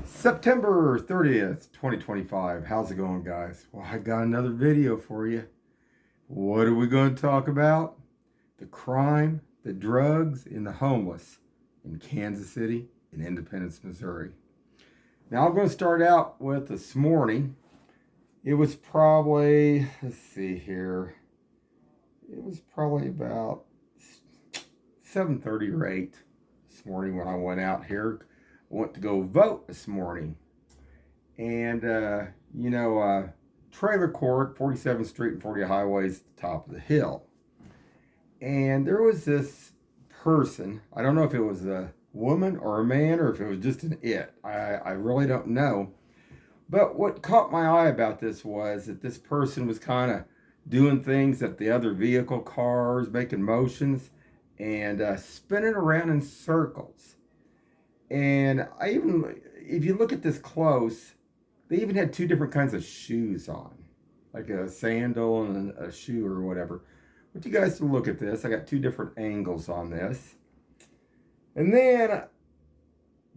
September 30th, 2025. How's it going, guys? Well, I got another video for you. What are we going to talk about? The crime, the drugs, and the homeless in Kansas City and Independence, Missouri. Now, I'm going to start out with this morning. It was probably, let's see here, it was probably about 7:30 or 8 this morning when I went out here. I went to go vote this morning. And, trailer court, 47th Street and 40 Highway is the top of the hill. And there was this person, I don't know if it was a woman or a man or if it was just an it. I really don't know. But what caught my eye about this was that this person was kind of doing things at the other vehicle cars, making motions, and spinning around in circles. And if you look at this close, they even had two different kinds of shoes on, like a sandal and a shoe or whatever. But you guys can look at this. I got two different angles on this. And then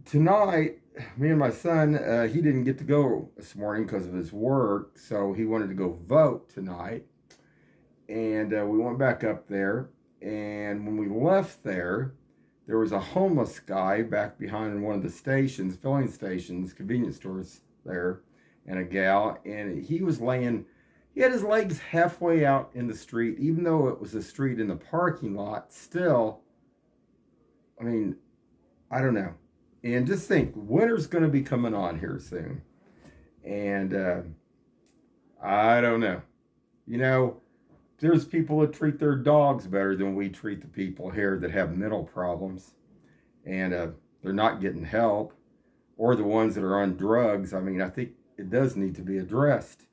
tonight, me and my son, he didn't get to go this morning because of his work, so he wanted to go vote tonight. And we went back up there. And when we left there was a homeless guy back behind one of the stations, filling stations, convenience stores there, and a gal, and he had his legs halfway out in the street, even though it was a street in the parking lot. Still, I mean, I don't know. And just think, winter's going to be coming on here soon. And I don't know. You know, there's people that treat their dogs better than we treat the people here that have mental problems. And they're not getting help. Or the ones that are on drugs. I mean, I think it does need to be addressed.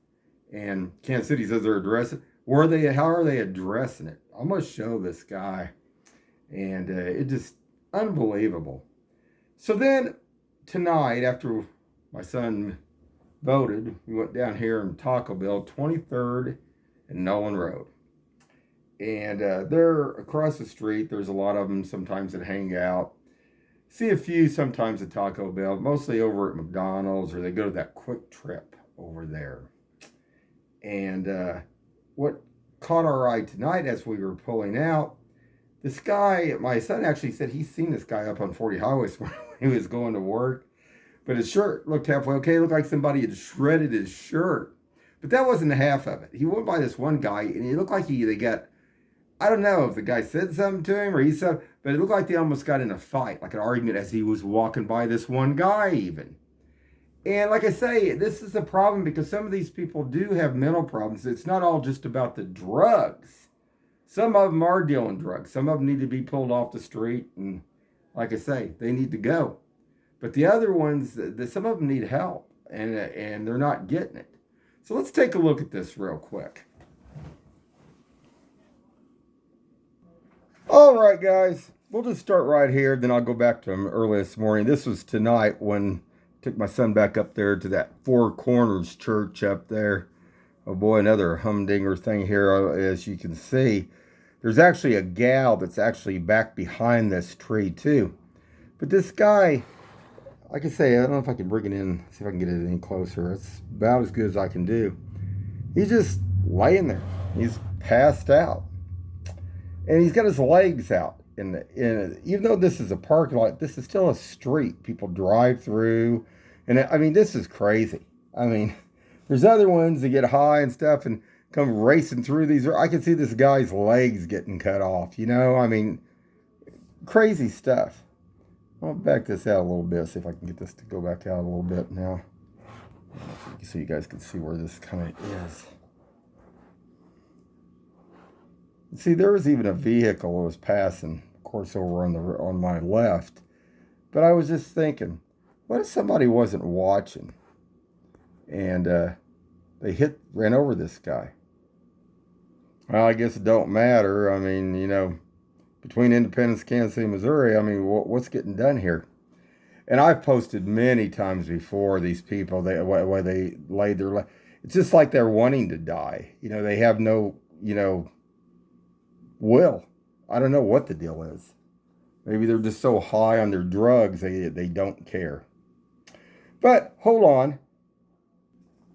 And Kansas City says they're addressing it. How are they addressing it? I'm going to show this guy. And it just unbelievable. So then tonight, after my son voted, we went down here in Taco Bell, 23rd and Nolan Road. And there across the street, there's a lot of them sometimes that hang out. See a few sometimes at Taco Bell, mostly over at McDonald's, or they go to that Quick Trip over there. And what caught our eye tonight as we were pulling out, this guy, my son actually said he's seen this guy up on 40 Highway when he was going to work. But his shirt looked halfway okay. It looked like somebody had shredded his shirt. But that wasn't half of it. He went by this one guy, and it looked like they got, I don't know if the guy said something to him or he said, but it looked like they almost got in a fight, like an argument as he was walking by this one guy even. And like I say, this is the problem because some of these people do have mental problems. It's not all just about the drugs. Some of them are dealing drugs. Some of them need to be pulled off the street. And like I say, they need to go. But the other ones, some of them need help. And they're not getting it. So let's take a look at this real quick. All right, guys. We'll just start right here. Then I'll go back to them early this morning. This was tonight when I took my son back up there to that Four Corners church up there. Oh boy, another humdinger thing here, as you can see. There's actually a gal that's actually back behind this tree too. But this guy, like I say, I don't know if I can bring it in, see if I can get it any closer. It's about as good as I can do. He's just laying there. He's passed out. And he's got his legs out. Even though this is a parking lot, this is still a street. People drive through. And I mean, this is crazy. I mean, there's other ones that get high and stuff and come racing through these. I can see this guy's legs getting cut off, I mean, crazy stuff. I'll back this out a little bit, see if I can get this to go back out a little bit now. So you guys can see where this kind of is. See, there was even a vehicle that was passing, of course, over on my left. But I was just thinking, what if somebody wasn't watching and they ran over this guy? Well, I guess it don't matter. I mean, between Independence, Kansas City, Missouri, I mean, what's getting done here? And I've posted many times before these people, the way they laid their life. It's just like they're wanting to die. They have no, will. I don't know what the deal is. Maybe they're just so high on their drugs, they don't care. But hold on.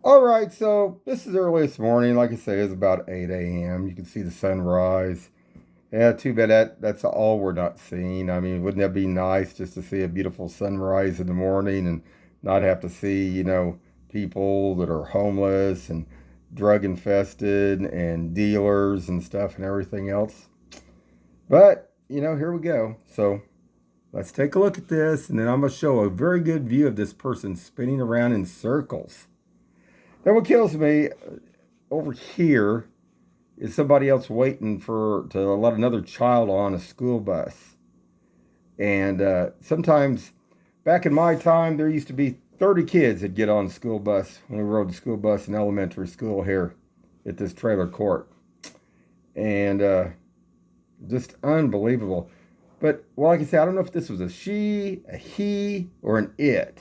All right, so this is early this morning. Like I say, it's about 8 a.m. You can see the sunrise. Yeah, too bad that's all we're not seeing. I mean, wouldn't that be nice just to see a beautiful sunrise in the morning and not have to see, people that are homeless and drug infested and dealers and stuff and everything else. But, here we go. So let's take a look at this, and then I'm going to show a very good view of this person spinning around in circles. Now, what kills me over here is somebody else waiting to let another child on a school bus. And sometimes, back in my time, there used to be 30 kids that get on the school bus when we rode the school bus in elementary school here at this trailer court. And just unbelievable. But, well, like I said, I don't know if this was a she, a he, or an it.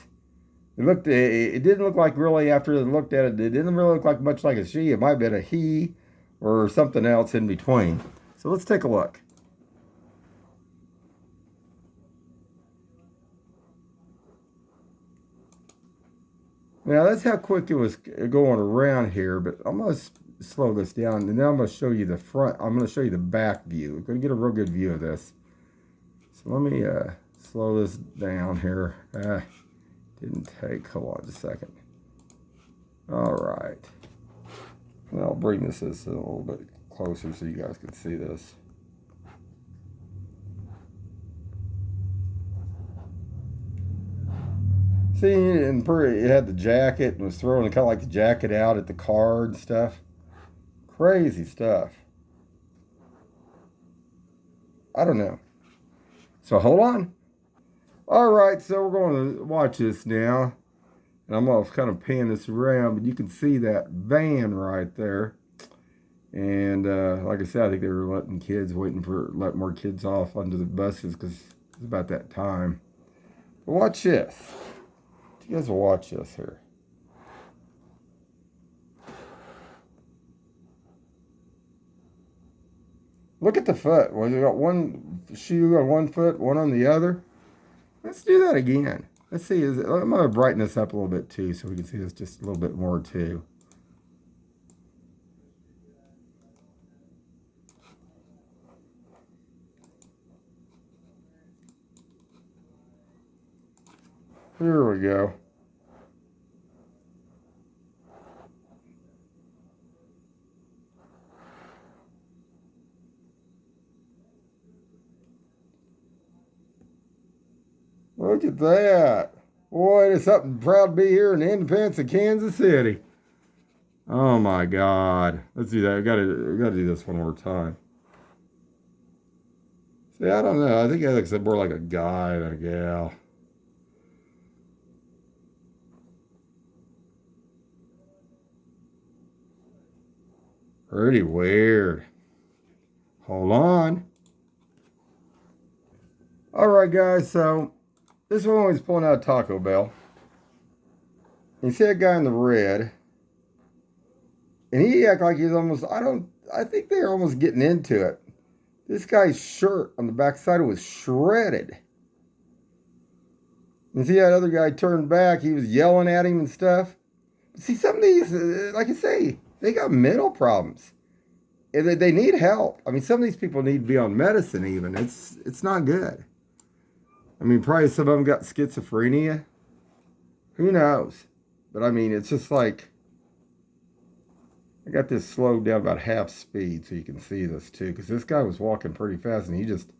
It didn't look like really, after I looked at it, it didn't really look like much like a she. It might have been a he or something else in between. So let's take a look. Now that's how quick it was going around here, but I'm going to slow this down, and then I'm going to show you the front. I'm going to show you the back view. We're going to get a real good view of this. So let me slow this down here. Didn't take, hold on just a second. All right. And I'll bring this a little bit closer so you guys can see this. See, and it had the jacket and was throwing kind of like the jacket out at the car and stuff. Crazy stuff. I don't know. So hold on. All right, so we're going to watch this now. And I'm going to kind of pan this around, but you can see that van right there. And like I said, I think they were let more kids off onto the buses because it's about that time. But watch this. You guys will watch this here. Look at the foot. Well, you got one shoe on one foot, one on the other. Let's do that again. Let's see. I'm going to brighten this up a little bit too so we can see this just a little bit more too. Here we go. Look at that. Boy, it's something proud to be here in Independence of Kansas City. Oh my God. Let's do that. We gotta do this one more time. See, I don't know. I think it looks more like a guy than a gal. Pretty weird. Hold on. All right, guys. So this one was pulling out of Taco Bell. You see that guy in the red, and he acted like he's almost. I think they're almost getting into it. This guy's shirt on the back side was shredded. You see that other guy turned back. He was yelling at him and stuff. See, some of these, like I say, they got mental problems. They need help. I mean, some of these people need to be on medicine even. It's not good. I mean, probably some of them got schizophrenia. Who knows? But I mean, it's just like, I got this slowed down about half speed so you can see this too. Because this guy was walking pretty fast and he just,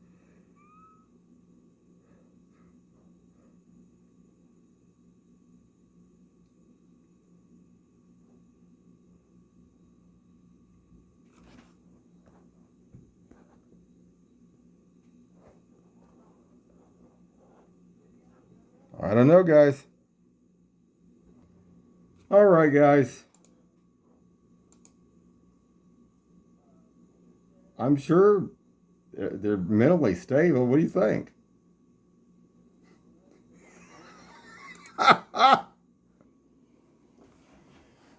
I don't know, guys. All right, guys. I'm sure they're mentally stable. What do you think?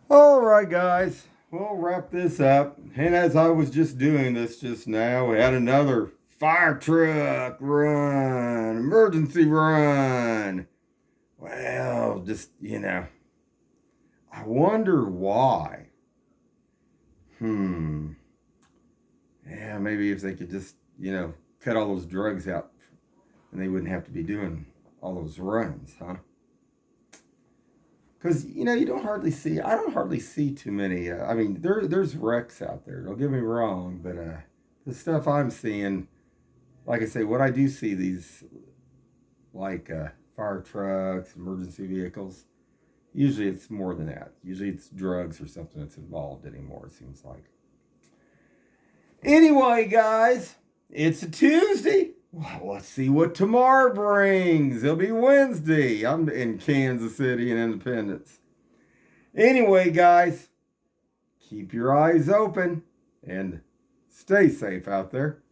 All right, guys. We'll wrap this up. And as I was just doing this just now, we had another fire truck run, emergency run. Well, just, I wonder why. Yeah, maybe if they could just, cut all those drugs out and they wouldn't have to be doing all those runs, huh? Because, you don't hardly see, I don't hardly see too many. I mean, there's wrecks out there, don't get me wrong, but the stuff I'm seeing, like I say, what I do see these, like fire trucks, emergency vehicles, usually it's more than that. Usually it's drugs or something that's involved anymore, it seems like. Anyway, guys, it's a Tuesday. Well, let's see what tomorrow brings. It'll be Wednesday. I'm in Kansas City and Independence. Anyway, guys, keep your eyes open and stay safe out there.